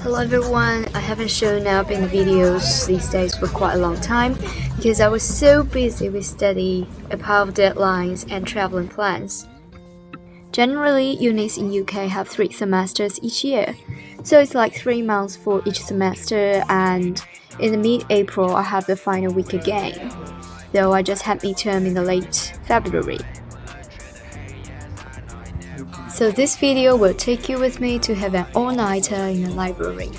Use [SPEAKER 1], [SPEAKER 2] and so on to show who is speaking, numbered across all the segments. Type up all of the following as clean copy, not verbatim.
[SPEAKER 1] Hello everyone, I haven't shown up in the videos these days for quite a long time because I was so busy with study, above deadlines and traveling plans. Generally, unis in UK have 3 semesters each year, so it's like 3 months for each semester, and in the mid-April I have the final week again, though I just had midterm in the late February. So this video will take you with me to have an all-nighter in a library.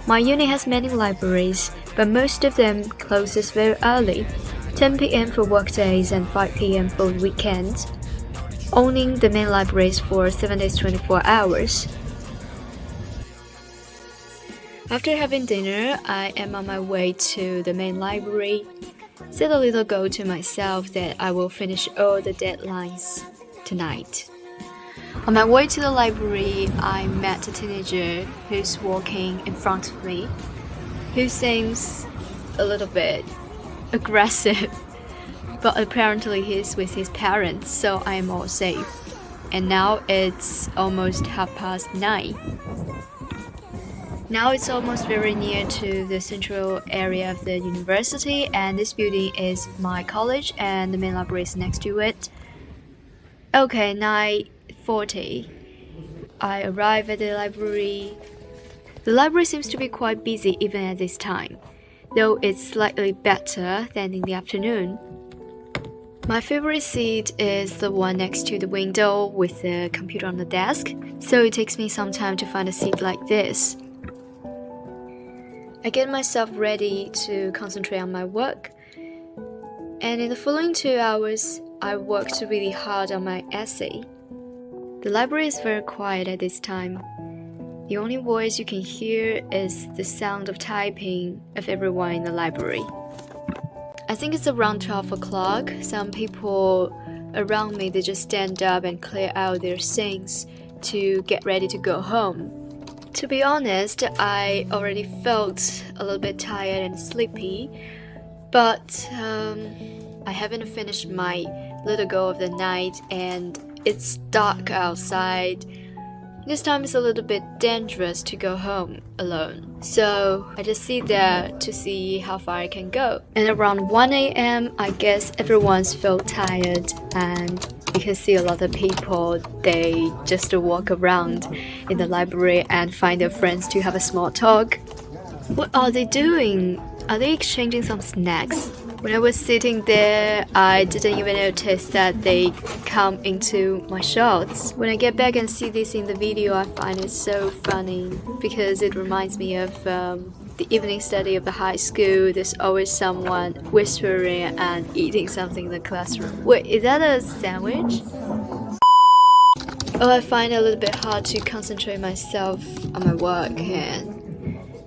[SPEAKER 1] My uni has many libraries, but most of them closes very early, 10 PM for workdays and 5 PM for weekends, owning the main libraries for 7 days 24 hours. After having dinner, I am on my way to the main library. Set a little goal to myself that I will finish all the deadlines tonight. On my way to the library, I met a teenager who's walking in front of me, who seems a little bit aggressive, but apparently he's with his parents, so I am all safe. And now it's almost 9:30. Now it's almost very near to the central area of the university, and this building is my college and the main library is next to it. Okay, 9:40. I arrive at the library. The library seems to be quite busy even at this time, though it's slightly better than in the afternoon. My favorite seat is the one next to the window with the computer on the desk, so it takes me some time to find a seat like this. I get myself ready to concentrate on my work, and in the following 2 hours, I worked really hard on my essay. The library is very quiet at this time. The only voice you can hear is the sound of typing of everyone in the library. I think it's around 12 o'clock. Some people around me, they just stand up and clear out their things to get ready to go home. To be honest, I already felt a little bit tired and sleepy, but I haven't finished my little goal of the night and it's dark outside. This time it's a little bit dangerous to go home alone, so I just sit there to see how far I can go. And around 1 AM, I guess everyone's felt tired, and you can see a lot of people, they just walk around in the library and find their friends to have a small talk. What are they doing? Are they exchanging some snacks? When I was sitting there, I didn't even notice that they come into my shots. When I get back and see this in the video, I find it so funny because it reminds me of the evening study of the high school. There's always someone whispering and eating something in the classroom. Wait, is that a sandwich? Oh, I find it a little bit hard to concentrate myself on my work, and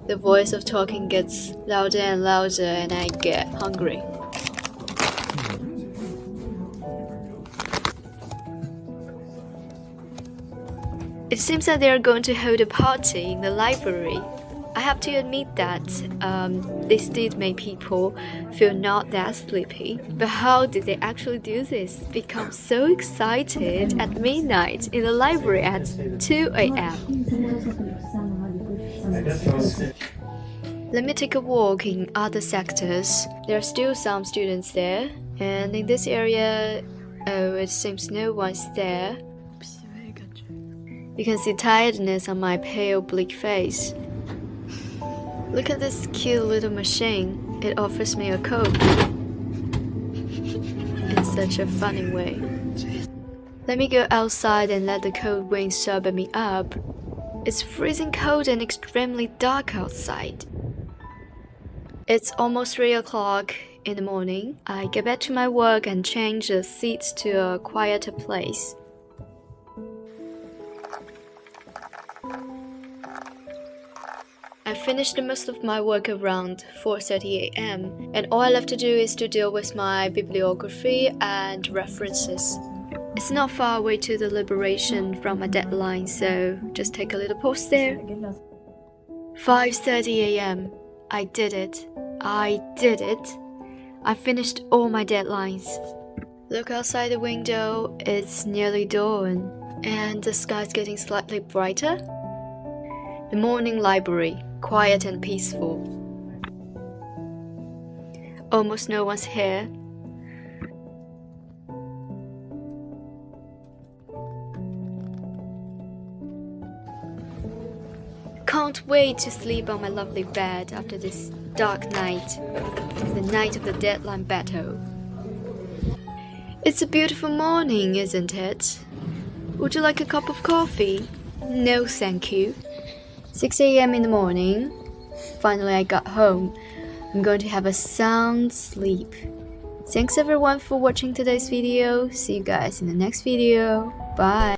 [SPEAKER 1] the voice of talking gets louder and louder and I get hungry. It seems that they are going to hold a party in the library. I have to admit that this did make people feel not that sleepy. But how did they actually do this? Become so excited at midnight in the library at 2 AM. Let me take a walk in other sectors. There are still some students there, and in this area, oh, it seems no one's there. You can see tiredness on my pale, bleak face. Look at this cute little machine. It offers me a coke in such a funny way. Let me go outside and let the cold wind sober me up. It's freezing cold and extremely dark outside. It's almost 3 o'clock in the morning. I get back to my work and change the seats to a quieter place. I finished most of my work around 4:30 AM, and all I left to do is to deal with my bibliography and references. It's not far away to the liberation from my deadline, so just take a little pause there. 5:30 AM. I did it. I did it. I finished all my deadlines. Look outside the window, it's nearly dawn, and the sky's getting slightly brighter. The morning library, quiet and peaceful. Almost no one's here. Can't wait to sleep on my lovely bed after this dark night, the night of the deadline battle. It's a beautiful morning, isn't it? Would you like a cup of coffee? No, thank you. 6 a.m. in the morning. Finally, I got home. I'm going to have a sound sleep. Thanks everyone for watching today's video. See you guys in the next video. Bye.